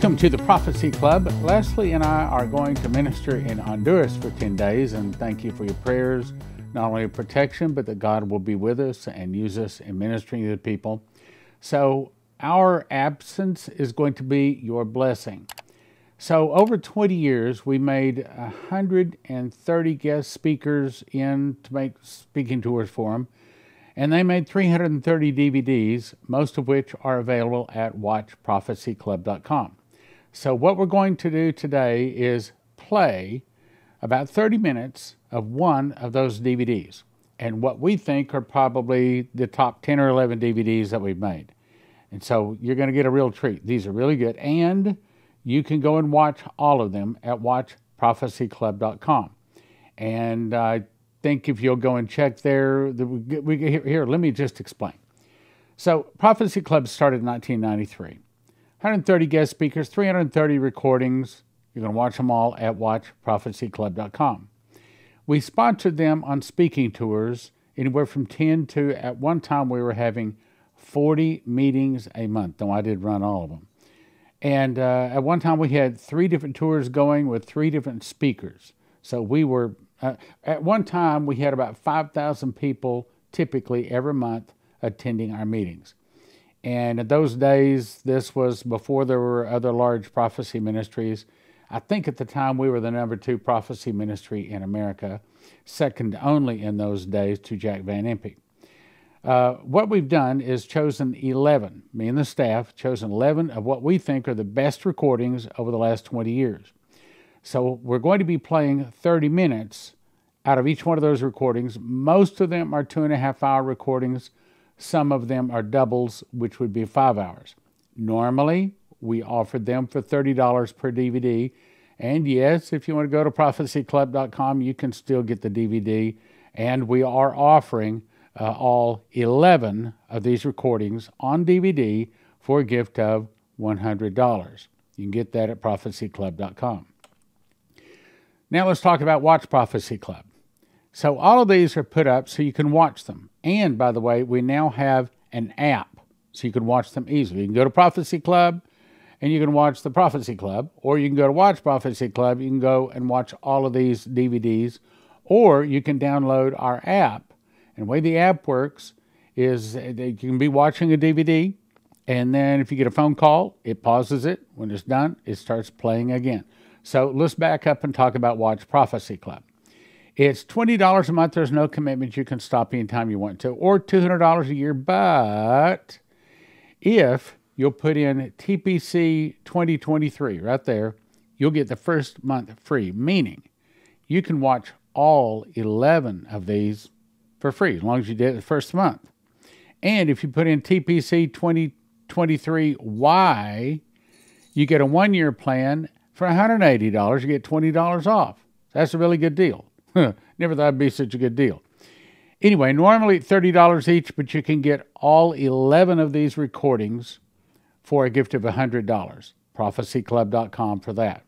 Welcome to the Prophecy Club. Leslie and I are going to minister in Honduras for 10 days, and thank you for your prayers, not only of protection, but that God will be with us and use us in ministering to the people. So our absence is going to be your blessing. So over 20 years, we made 130 guest speakers in to make speaking tours for them. And they made 330 DVDs, most of which are available at watchprophecyclub.com. So what we're going to do today is play about 30 minutes of one of those DVDs and what we think are probably the top 10 or 11 DVDs that we've made. And so you're going to get a real treat. These are really good. And you can go and watch all of them at watchprophecyclub.com. And I think if you'll go and check there, here, let me just explain. So Prophecy Club started in 1993. 130 guest speakers, 330 recordings. You're going to watch them all at watchprophecyclub.com. We sponsored them on speaking tours, anywhere from 10 to, at one time we were having 40 meetings a month. No, I did run all of them. And at one time we had 3 different tours going with 3 different speakers. So we were, at one time we had about 5,000 people typically every month attending our meetings. And in those days, this was before there were other large prophecy ministries. I think at the time we were the number 2 prophecy ministry in America, second only in those days to Jack Van Impe. What we've done is chosen 11, me and the staff, chosen 11 of what we think are the best recordings over the last 20 years. So we're going to be playing 30 minutes out of each one of those recordings. Most of them are 2.5-hour recordings. Some of them are doubles, which would be 5 hours. Normally, we offered them for $30 per DVD. And yes, if you want to go to prophecyclub.com, you can still get the DVD. And we are offering all 11 of these recordings on DVD for a gift of $100. You can get that at prophecyclub.com. Now let's talk about Watch Prophecy Club. So all of these are put up so you can watch them. And by the way, we now have an app so you can watch them easily. You can go to Prophecy Club and you can watch the Prophecy Club, or you can go to Watch Prophecy Club. You can go and watch all of these DVDs, or you can download our app. And the way the app works is you can be watching a DVD, and then if you get a phone call, it pauses it. When it's done, it starts playing again. So let's back up and talk about Watch Prophecy Club. It's $20 a month. There's no commitment. You can stop anytime you want to, or $200 a year. But if you'll put in TPC 2023 right there, you'll get the first month free, meaning you can watch all 11 of these for free as long as you did it the first month. And if you put in TPC 2023Y, you get a 1-year plan for $180. You get $20 off. That's a really good deal. Never thought it'd be such a good deal. Anyway, normally $30 each, but you can get all 11 of these recordings for a gift of $100. Prophecyclub.com for that.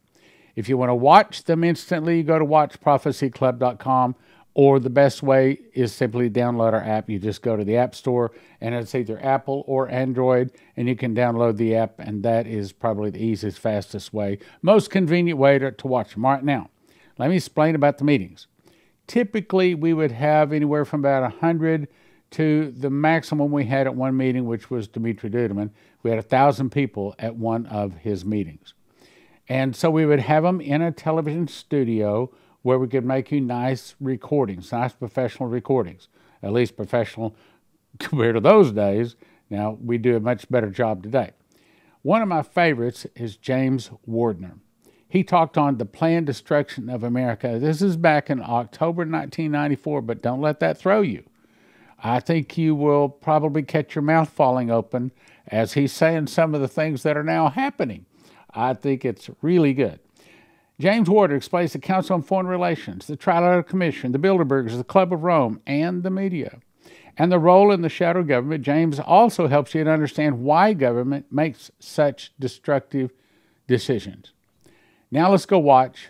If you want to watch them instantly, you go to watchprophecyclub.com, or the best way is simply download our app. You just go to the App Store, and it's either Apple or Android, and you can download the app, and that is probably the easiest, fastest way, most convenient way to watch them. All right, now, let me explain about the meetings. Typically, we would have anywhere from about 100 to the maximum we had at one meeting, which was Dimitri Duduman. We had 1,000 people at one of his meetings. And so we would have them in a television studio where we could make you nice recordings, nice professional recordings, at least professional compared to those days. Now, we do a much better job today. One of my favorites is James Wardner. He talked on the planned destruction of America. This is back in October 1994, but don't let that throw you. I think you will probably catch your mouth falling open as he's saying some of the things that are now happening. I think it's really good. James Wardner explains the Council on Foreign Relations, the Tri-Lateral Commission, the Bilderbergers, the Club of Rome, and the media. And the role in the shadow government. James also helps you to understand why government makes such destructive decisions. Now let's go watch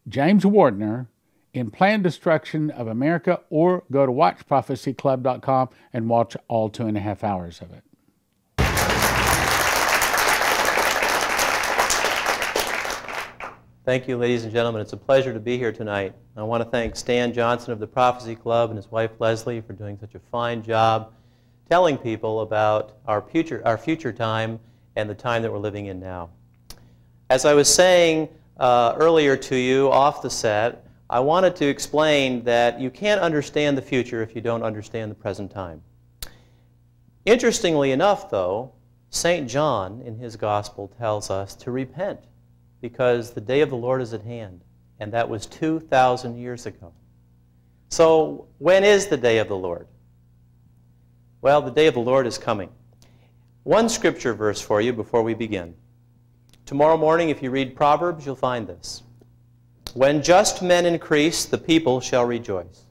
James Wardner in Planned Destruction of America, or go to watchprophecyclub.com and watch all 2.5 hours of it. Thank you, ladies and gentlemen. It's a pleasure to be here tonight. I want to thank Stan Johnson of the Prophecy Club and his wife Leslie for doing such a fine job telling people about our future time and the time that we're living in now. As I was saying earlier to you off the set, I wanted to explain that you can't understand the future if you don't understand the present time. Interestingly enough, though, St. John in his Gospel tells us to repent because the day of the Lord is at hand, and that was 2,000 years ago. So when is the day of the Lord? Well, the day of the Lord is coming. One scripture verse for you before we begin. Tomorrow morning, if you read Proverbs, you'll find this. When just men increase, the people shall rejoice.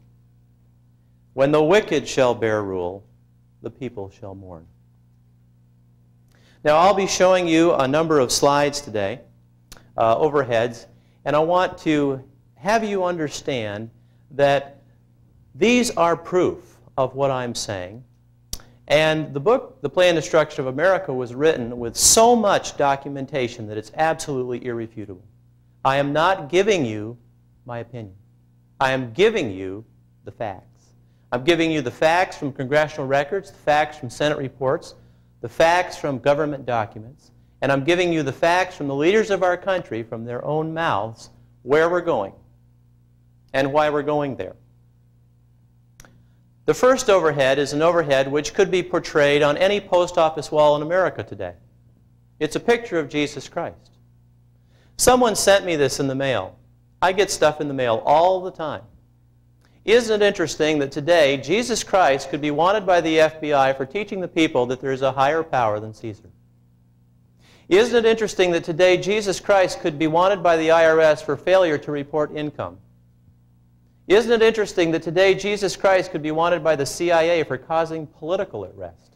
When the wicked shall bear rule, the people shall mourn. Now, I'll be showing you a number of slides today, overheads, and I want to have you understand that these are proof of what I'm saying. And the book, The Plan and Destruction of America, was written with so much documentation that it's absolutely irrefutable. I am not giving you my opinion. I am giving you the facts. I'm giving you the facts from congressional records, the facts from Senate reports, the facts from government documents, and I'm giving you the facts from the leaders of our country, from their own mouths, where we're going and why we're going there. The first overhead is an overhead which could be portrayed on any post office wall in America today. It's a picture of Jesus Christ. Someone sent me this in the mail. I get stuff in the mail all the time. Isn't it interesting that today Jesus Christ could be wanted by the FBI for teaching the people that there is a higher power than Caesar? Isn't it interesting that today Jesus Christ could be wanted by the IRS for failure to report income? Isn't it interesting that today Jesus Christ could be wanted by the CIA for causing political unrest?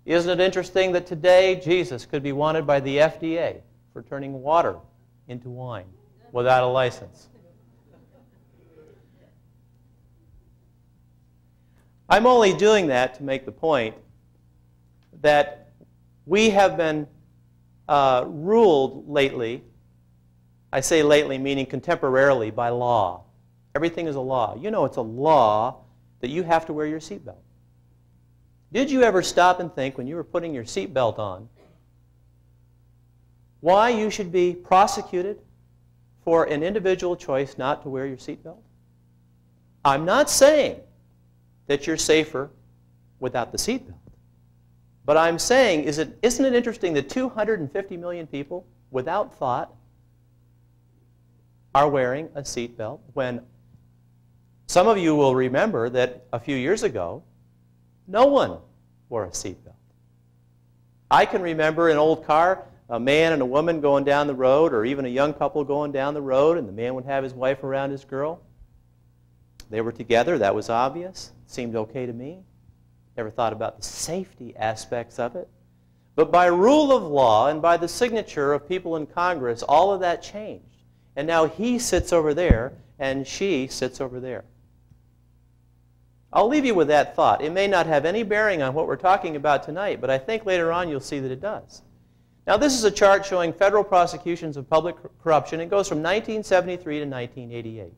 Isn't it interesting that today Jesus could be wanted by the FDA for turning water into wine without a license? I'm only doing that to make the point that we have been ruled lately, I say lately meaning contemporarily, by law. Everything is a law. You know it's a law that you have to wear your seatbelt. Did you ever stop and think when you were putting your seatbelt on why you should be prosecuted for an individual choice not to wear your seatbelt? I'm not saying that you're safer without the seatbelt. But I'm saying, isn't it interesting that 250 million people, without thought, are wearing a seatbelt when some of you will remember that a few years ago, no one wore a seatbelt. I can remember an old car, a man and a woman going down the road, or even a young couple going down the road, and the man would have his wife around his girl. They were together. That was obvious. It seemed okay to me. Never thought about the safety aspects of it. But by rule of law and by the signature of people in Congress, all of that changed. And now he sits over there and she sits over there. I'll leave you with that thought. It may not have any bearing on what we're talking about tonight, but I think later on you'll see that it does. Now this is a chart showing federal prosecutions of public corruption. It goes from 1973 to 1988.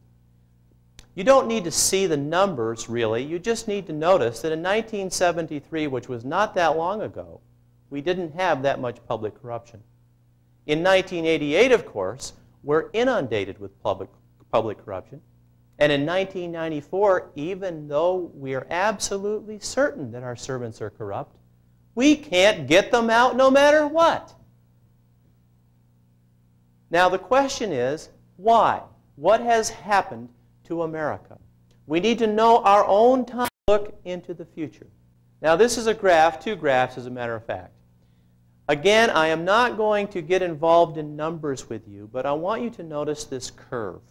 You don't need to see the numbers, really. You just need to notice that in 1973, which was not that long ago, we didn't have that much public corruption. In 1988, of course, we're inundated with public corruption. And in 1994, even though we are absolutely certain that our servants are corrupt, we can't get them out no matter what. Now the question is, why? What has happened to America? We need to know our own time to look into the future. Now this is a graph, two graphs as a matter of fact. Again, I am not going to get involved in numbers with you, but I want you to notice this curve.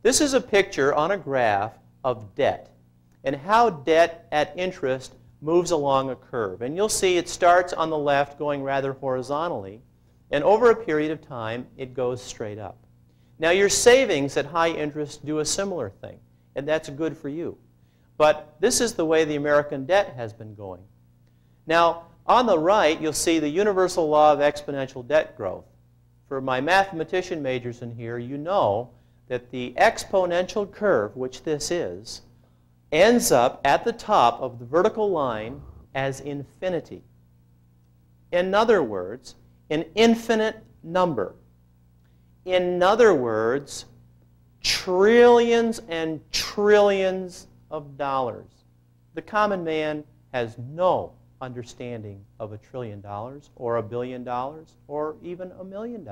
This is a picture on a graph of debt and how debt at interest moves along a curve. And you'll see it starts on the left going rather horizontally, and over a period of time it goes straight up. Now your savings at high interest do a similar thing, and that's good for you. But this is the way the American debt has been going. Now on the right you'll see the universal law of exponential debt growth. for my mathematician majors in here, you know that the exponential curve, which this is, ends up at the top of the vertical line as infinity. In other words, an infinite number. In other words, trillions and trillions of dollars. The common man has no understanding of $1 trillion or $1 billion or even $1 million.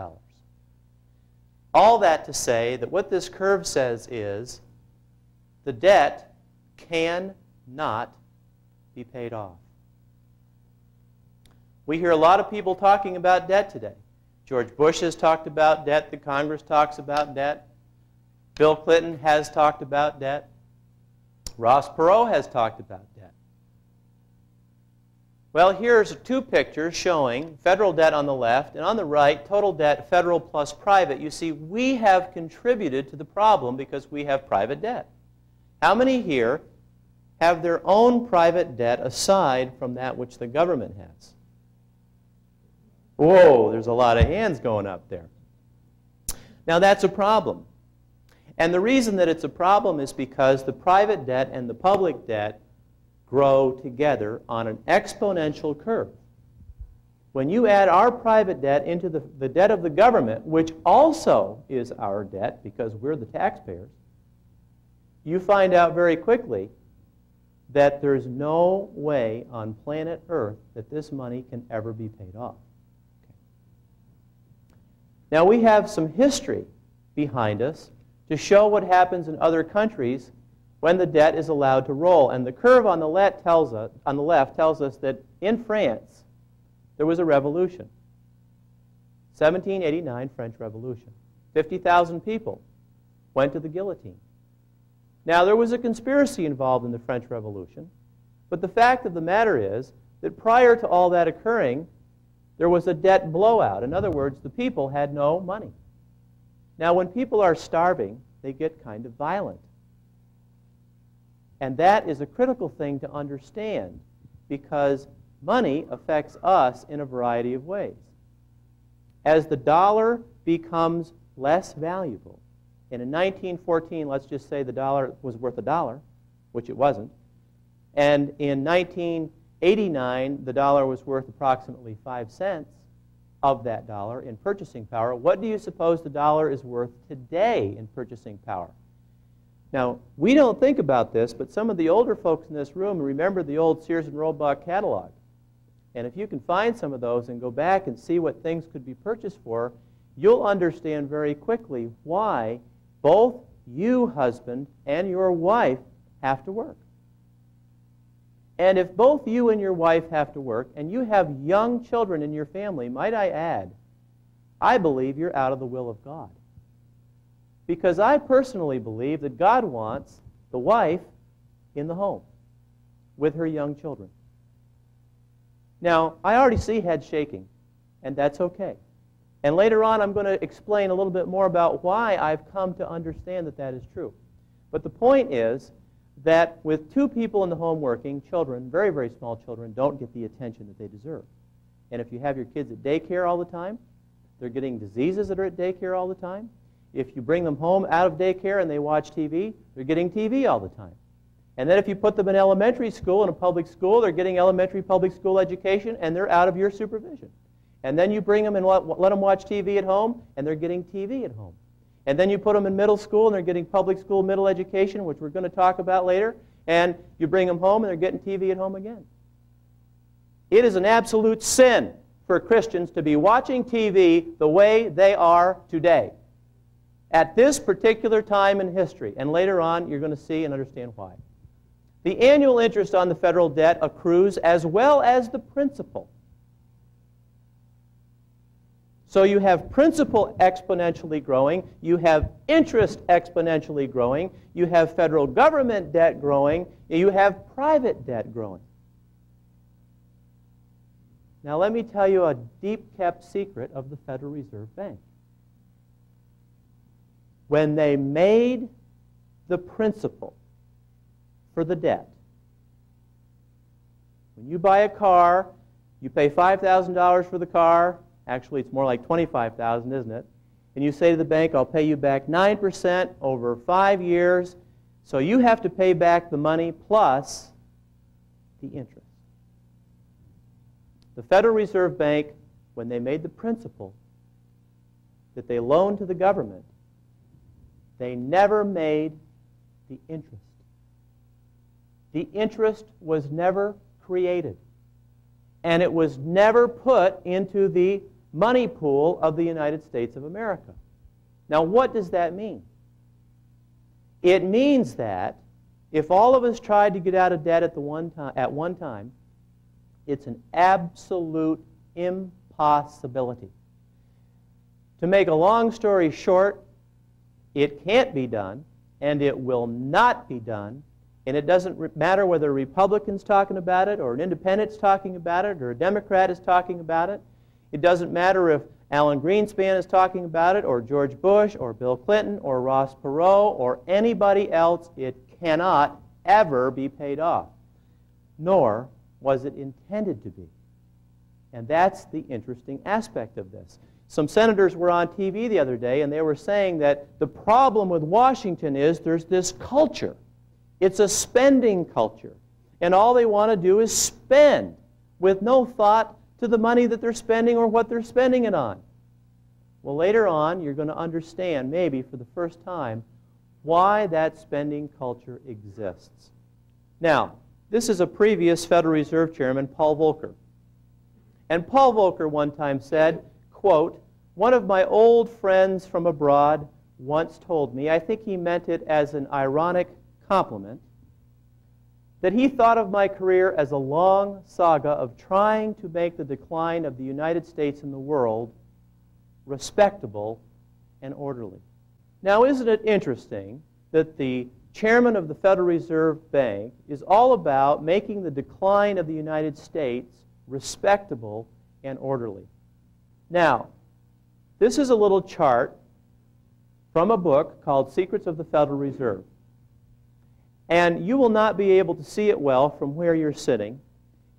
All that to say that what this curve says is the debt cannot be paid off. We hear a lot of people talking about debt today. George Bush has talked about debt. The Congress talks about debt. Bill Clinton has talked about debt. Ross Perot has talked about debt. Well, here's two pictures showing federal debt on the left, and on the right, total debt, federal plus private. You see, we have contributed to the problem because we have private debt. How many here have their own private debt aside from that which the government has? Whoa, there's a lot of hands going up there. Now, that's a problem. And the reason that it's a problem is because the private debt and the public debt grow together on an exponential curve. When you add our private debt into the debt of the government, which also is our debt because we're the taxpayers, you find out very quickly that there's no way on planet Earth that this money can ever be paid off. Okay. Now, we have some history behind us to show what happens in other countries when the debt is allowed to roll. And the curve on the left tells us that in France, there was a revolution. 1789 French Revolution. 50,000 people went to the guillotine. Now, there was a conspiracy involved in the French Revolution, but the fact of the matter is that prior to all that occurring, there was a debt blowout. In other words, the people had no money. Now, when people are starving, they get kind of violent. And that is a critical thing to understand because money affects us in a variety of ways. As the dollar becomes less valuable, and in 1914, let's just say the dollar was worth $1, which it wasn't, and in 1989, the dollar was worth approximately 5 cents of that dollar in purchasing power. What do you suppose the dollar is worth today in purchasing power? Now, we don't think about this, but some of the older folks in this room remember the old Sears and Roebuck catalog. And if you can find some of those and go back and see what things could be purchased for, you'll understand very quickly why both you, husband, and your wife have to work. And if both you and your wife have to work, and you have young children in your family, might I add, I believe you're out of the will of God. Because I personally believe that God wants the wife in the home with her young children. Now, I already see head shaking, and that's okay. And later on, I'm going to explain a little bit more about why I've come to understand that that is true. But the point is that with two people in the home working, children, very, very small children, don't get the attention that they deserve. And if you have your kids at daycare all the time, they're getting diseases that are at daycare all the time. If you bring them home out of daycare and they watch TV, they're getting TV all the time. And then if you put them in elementary school, in a public school, they're getting elementary public school education, and they're out of your supervision. And then you bring them and let them watch TV at home, and they're getting TV at home. And then you put them in middle school, and they're getting public school middle education, which we're going to talk about later, and you bring them home, and they're getting TV at home again. It is an absolute sin for Christians to be watching TV the way they are today, at this particular time in history. And later on, you're going to see and understand why. The annual interest on the federal debt accrues as well as the principal. So you have principal exponentially growing, you have interest exponentially growing, you have federal government debt growing, and you have private debt growing. Now let me tell you a deep-kept secret of the Federal Reserve Bank. When they made the principal for the debt, when you buy a car, you pay $5,000 for the car, Actually, it's more like $25,000, isn't it? And you say to the bank, I'll pay you back 9% over 5 years. So you have to pay back the money plus the interest. The Federal Reserve Bank, when they made the principle that they loaned to the government, they never made the interest. The interest was never created. And it was never put into the money pool of the United States of America. Now, what does that mean? It means that if all of us tried to get out of debt at one time, it's an absolute impossibility. To make a long story short, it can't be done, and it will not be done, and it doesn't matter whether a Republican's talking about it, or an independent's talking about it, or a Democrat is talking about it. It doesn't matter if Alan Greenspan is talking about it, or George Bush, or Bill Clinton, or Ross Perot, or anybody else. It cannot ever be paid off, nor was it intended to be. And that's the interesting aspect of this. Some senators were on TV the other day, and they were saying that the problem with Washington is there's this culture. It's a spending culture. And all they want to do is spend with no thought to the money that they're spending or what they're spending it on. Well, later on, you're going to understand, maybe for the first time, why that spending culture exists. Now, this is a previous Federal Reserve Chairman, Paul Volcker. And Paul Volcker one time said, quote, "One of my old friends from abroad once told me, I think he meant it as an ironic compliment, that he thought of my career as a long saga of trying to make the decline of the United States in the world respectable and orderly." Now, isn't it interesting that the chairman of the Federal Reserve Bank is all about making the decline of the United States respectable and orderly? Now, this is a little chart from a book called Secrets of the Federal Reserve. And you will not be able to see it well from where you're sitting.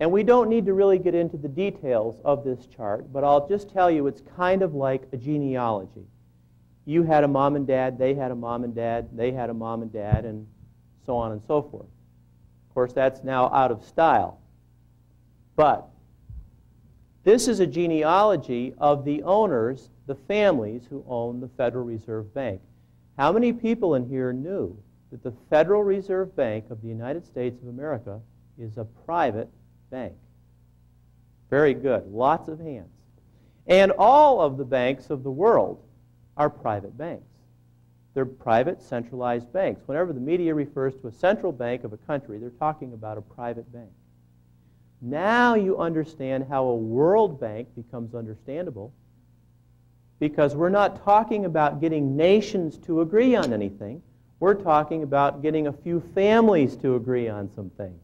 And we don't need to really get into the details of this chart, but I'll just tell you it's kind of like a genealogy. You had a mom and dad, they had a mom and dad, they had a mom and dad, and so on and so forth. Of course, that's now out of style. But this is a genealogy of the owners, the families who own the Federal Reserve Bank. How many people in here knew that the Federal Reserve Bank of the United States of America is a private bank? Very good. Lots of hands. And all of the banks of the world are private banks. They're private, centralized banks. Whenever the media refers to a central bank of a country, they're talking about a private bank. Now you understand how a world bank becomes understandable, because we're not talking about getting nations to agree on anything. We're talking about getting a few families to agree on some things.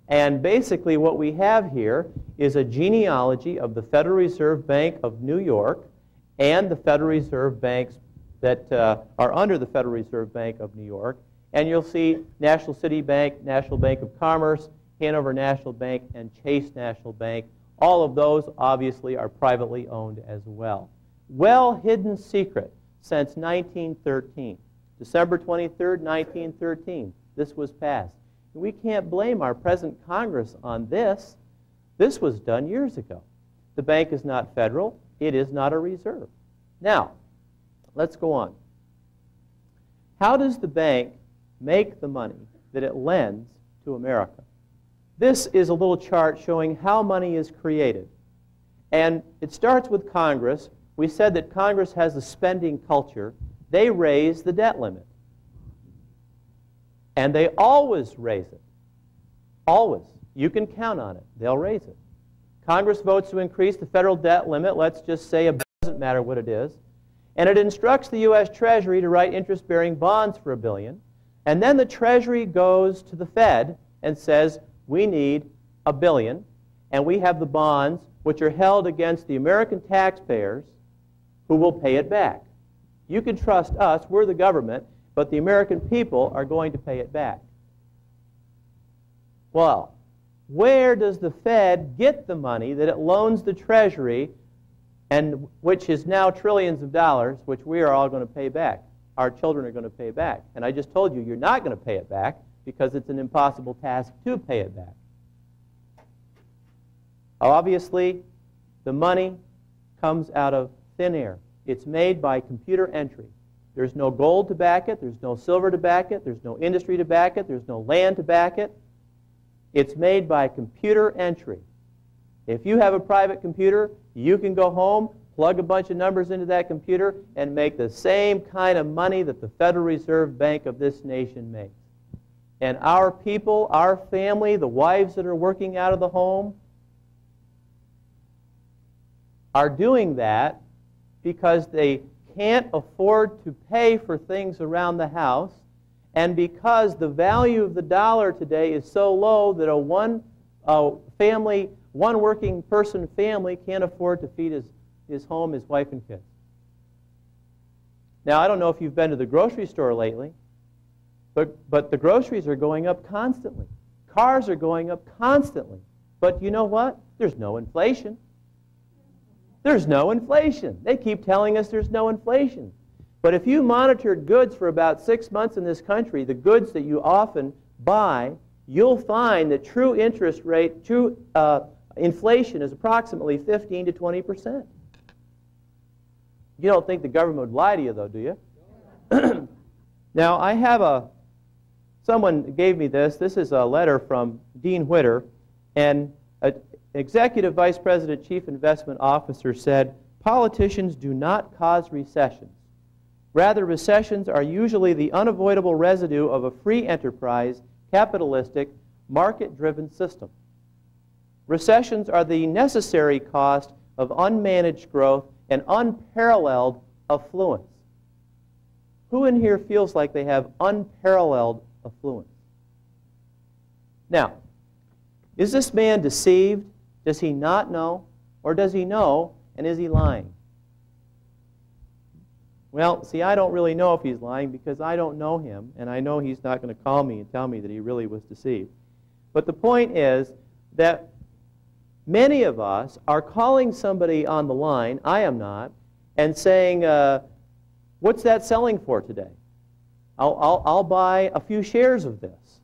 And basically what we have here is a genealogy of the Federal Reserve Bank of New York and the Federal Reserve banks that are under the Federal Reserve Bank of New York. And you'll see National City Bank, National Bank of Commerce, Hanover National Bank, and Chase National Bank. All of those obviously are privately owned as well. Well-hidden secret since 1913. December 23rd, 1913, this was passed. We can't blame our present Congress on this. This was done years ago. The bank is not federal. It is not a reserve. Now, let's go on. How does the bank make the money that it lends to America? This is a little chart showing how money is created. And it starts with Congress. We said that Congress has a spending culture. They raise the debt limit. And they always raise it. Always. You can count on it. They'll raise it. Congress votes to increase the federal debt limit. Let's just say it doesn't matter what it is. And it instructs the U.S. Treasury to write interest-bearing bonds for $1 billion. And then the Treasury goes to the Fed and says, we need $1 billion. And we have the bonds which are held against the American taxpayers who will pay it back. You can trust us. We're the government. But the American people are going to pay it back. Well, where does the Fed get the money that it loans the Treasury and which is now trillions of dollars, which we are all going to pay back. Our children are going to pay back. And I just told you, you're not going to pay it back because it's an impossible task to pay it back. Obviously, the money comes out of thin air. It's made by computer entry. There's no gold to back it. There's no silver to back it. There's no industry to back it. There's no land to back it. It's made by computer entry. If you have a private computer, you can go home, plug a bunch of numbers into that computer, and make the same kind of money that the Federal Reserve Bank of this nation makes. And our people, our family, the wives that are working out of the home, are doing that because they can't afford to pay for things around the house, and because the value of the dollar today is so low that a one working person family can't afford to feed his home, his wife, and kids. Now, I don't know if you've been to the grocery store lately, but the groceries are going up constantly. Cars are going up constantly. But you know what? There's no inflation. There's no inflation. They keep telling us there's no inflation. But if you monitored goods for about 6 months in this country, the goods that you often buy, you'll find that true interest rate, true inflation is approximately 15 to 20%. You don't think the government would lie to you, though, do you? Now, I have someone gave me this. This is a letter from Dean Whitter, and Executive Vice President, Chief Investment Officer said, politicians do not cause recessions. Rather, recessions are usually the unavoidable residue of a free enterprise, capitalistic, market-driven system. Recessions are the necessary cost of unmanaged growth and unparalleled affluence. Who in here feels like they have unparalleled affluence? Now, is this man deceived? Does he not know? Or does he know, and is he lying? Well, see, I don't really know if he's lying because I don't know him, and I know he's not going to call me and tell me that he really was deceived. But the point is that many of us are calling somebody on the line, I am not, and saying, what's that selling for today? I'll buy a few shares of this,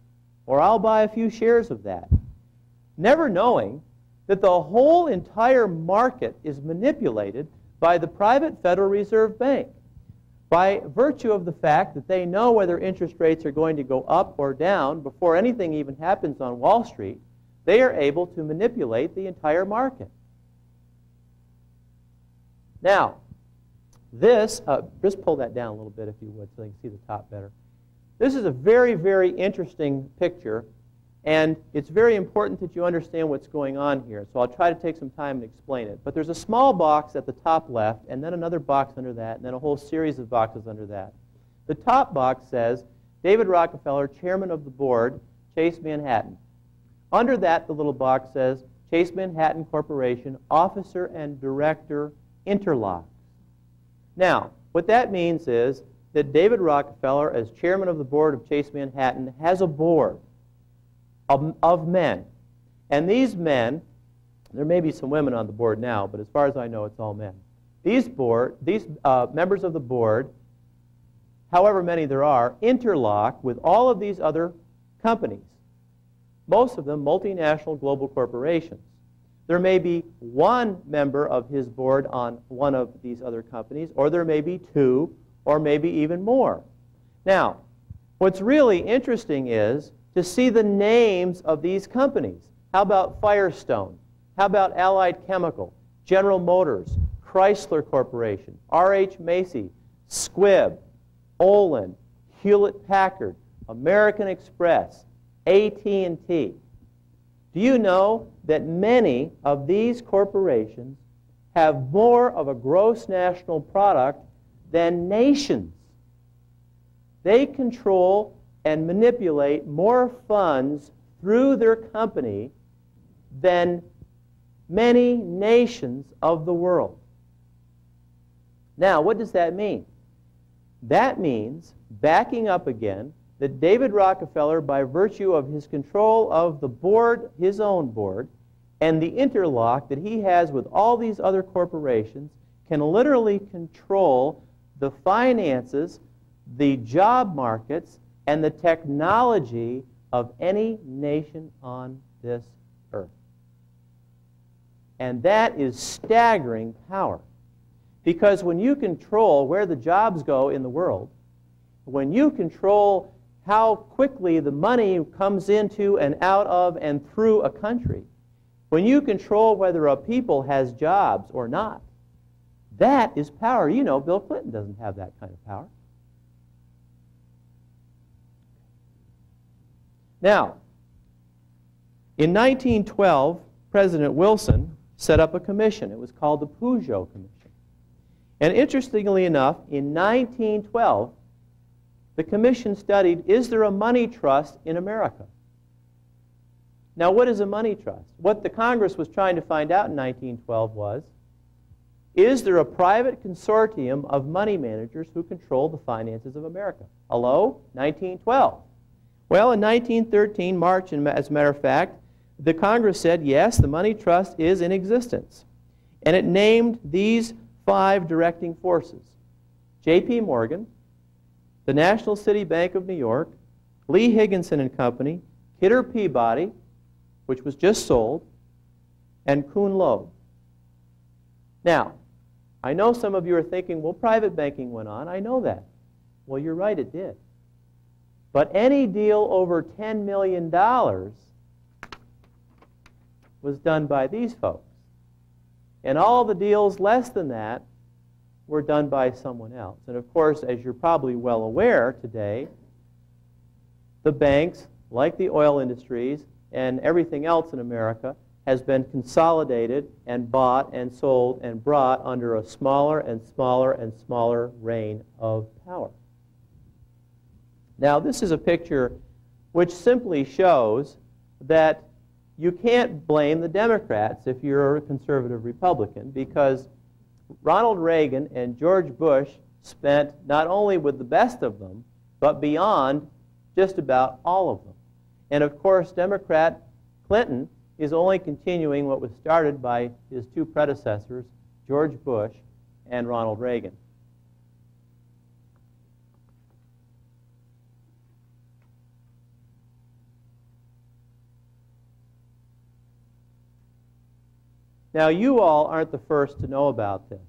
or I'll buy a few shares of that. Never knowing that the whole entire market is manipulated by the private Federal Reserve Bank by virtue of the fact that they know whether interest rates are going to go up or down before anything even happens on Wall Street. They are able to manipulate the entire market. Now, this, just pull that down a little bit if you would so you can see the top better. This is a very, very interesting picture, and it's very important that you understand what's going on here. So I'll try to take some time and explain it. But there's a small box at the top left, and then another box under that, and then a whole series of boxes under that. The top box says, David Rockefeller, Chairman of the Board, Chase Manhattan. Under that, the little box says, Chase Manhattan Corporation, Officer and Director, Interlock. Now, what that means is that David Rockefeller, as Chairman of the Board of Chase Manhattan, has a board of men. And these men, there may be some women on the board now, but as far as I know, it's all men. These members of the board, however many there are, interlock with all of these other companies, most of them multinational global corporations. There may be one member of his board on one of these other companies, or there may be two, or maybe even more. Now, what's really interesting is to see the names of these companies. How about Firestone? How about Allied Chemical, General Motors, Chrysler Corporation, R.H. Macy, Squibb, Olin, Hewlett-Packard, American Express, AT&T. Do you know that many of these corporations have more of a gross national product than nations? They control and manipulate more funds through their company than many nations of the world. Now, what does that mean? That means, backing up again, that David Rockefeller, by virtue of his control of the board, his own board, and the interlock that he has with all these other corporations, can literally control the finances, the job markets, and the technology of any nation on this earth. And that is staggering power. Because when you control where the jobs go in the world, when you control how quickly the money comes into and out of and through a country, when you control whether a people has jobs or not, that is power. You know, Bill Clinton doesn't have that kind of power. Now, in 1912, President Wilson set up a commission. It was called the Peugeot Commission. And interestingly enough, in 1912, the commission studied, is there a money trust in America? Now, what is a money trust? What the Congress was trying to find out in 1912 was, is there a private consortium of money managers who control the finances of America? Hello? 1912. Well, in 1913, March, as a matter of fact, the Congress said, yes, the money trust is in existence. And it named these 5 directing forces: J.P. Morgan, the National City Bank of New York, Lee Higginson and Company, Kidder Peabody, which was just sold, and Kuhn Loeb. Now, I know some of you are thinking, well, private banking went on. I know that. Well, you're right, it did. But any deal over $10 million was done by these folks. And all the deals less than that were done by someone else. And of course, as you're probably well aware today, the banks, like the oil industries and everything else in America, has been consolidated and bought and sold and brought under a smaller and smaller and smaller reign of power. Now, this is a picture which simply shows that you can't blame the Democrats if you're a conservative Republican, because Ronald Reagan and George Bush spent not only with the best of them, but beyond just about all of them. And of course, Democrat Clinton is only continuing what was started by his 2 predecessors, George Bush and Ronald Reagan. Now, you all aren't the first to know about this.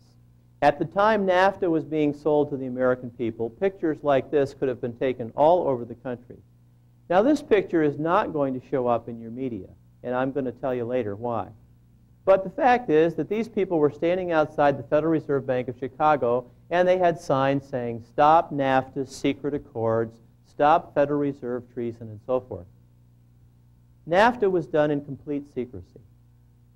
At the time NAFTA was being sold to the American people, pictures like this could have been taken all over the country. Now, this picture is not going to show up in your media, and I'm going to tell you later why. But the fact is that these people were standing outside the Federal Reserve Bank of Chicago, and they had signs saying, "Stop NAFTA's secret accords, stop Federal Reserve treason," and so forth. NAFTA was done in complete secrecy.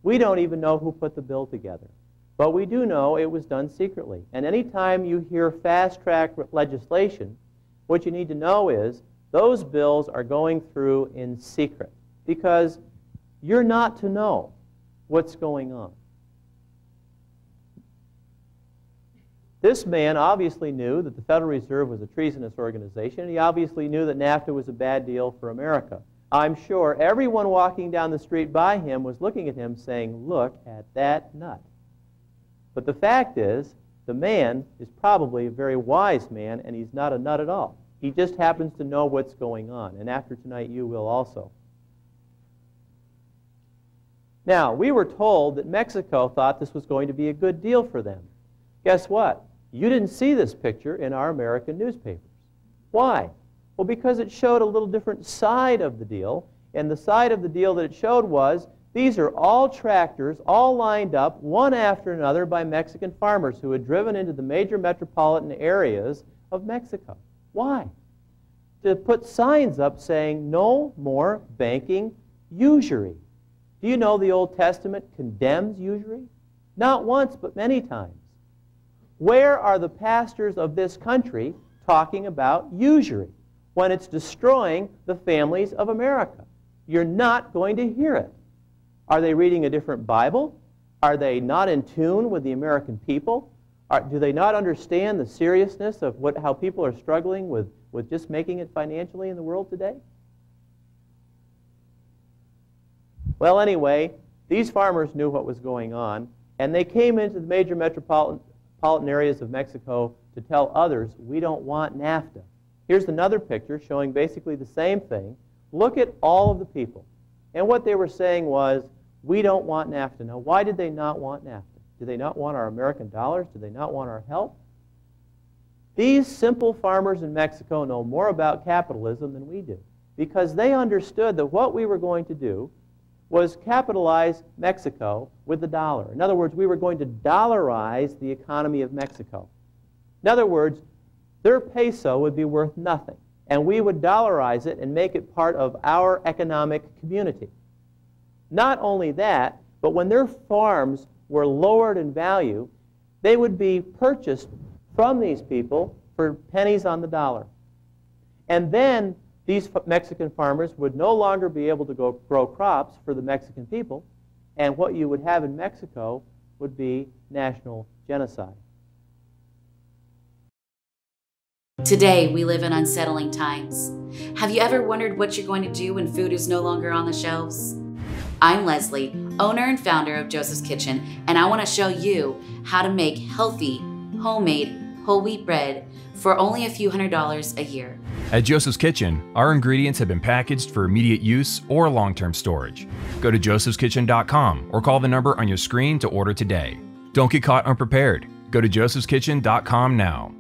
We don't even know who put the bill together. But we do know it was done secretly. And any time you hear fast-track legislation, what you need to know is those bills are going through in secret, because you're not to know what's going on. This man obviously knew that the Federal Reserve was a treasonous organization. He obviously knew that NAFTA was a bad deal for America. I'm sure everyone walking down the street by him was looking at him saying, "Look at that nut." But the fact is, the man is probably a very wise man, and he's not a nut at all. He just happens to know what's going on. And after tonight, you will also. Now, we were told that Mexico thought this was going to be a good deal for them. Guess what? You didn't see this picture in our American newspapers. Why? Well, because it showed a little different side of the deal, and the side of the deal that it showed was these are all tractors, all lined up, one after another, by Mexican farmers who had driven into the major metropolitan areas of Mexico. Why? To put signs up saying, "No more banking usury." Do you know the Old Testament condemns usury? Not once, but many times. Where are the pastors of this country talking about usury when it's destroying the families of America? You're not going to hear it. Are they reading a different Bible? Are they not in tune with the American people? Do they not understand the seriousness of how people are struggling with just making it financially in the world today? Well, anyway, these farmers knew what was going on, and they came into the major metropolitan metropolitan areas of Mexico to tell others, we don't want NAFTA. Here's another picture showing basically the same thing. Look at all of the people. And what they were saying was, we don't want NAFTA. Now, why did they not want NAFTA? Do they not want our American dollars? Do they not want our help? These simple farmers in Mexico know more about capitalism than we do, because they understood that what we were going to do was capitalize Mexico with the dollar. In other words, we were going to dollarize the economy of Mexico. In other words, their peso would be worth nothing, and we would dollarize it and make it part of our economic community. Not only that, but when their farms were lowered in value, they would be purchased from these people for pennies on the dollar. And then these Mexican farmers would no longer be able to go grow crops for the Mexican people, and what you would have in Mexico would be national genocide. Today, we live in unsettling times. Have you ever wondered what you're going to do when food is no longer on the shelves? I'm Leslie, owner and founder of Joseph's Kitchen, and I want to show you how to make healthy, homemade, whole wheat bread for only a few $100s a year. At Joseph's Kitchen, our ingredients have been packaged for immediate use or long-term storage. Go to josephskitchen.com or call the number on your screen to order today. Don't get caught unprepared. Go to josephskitchen.com now.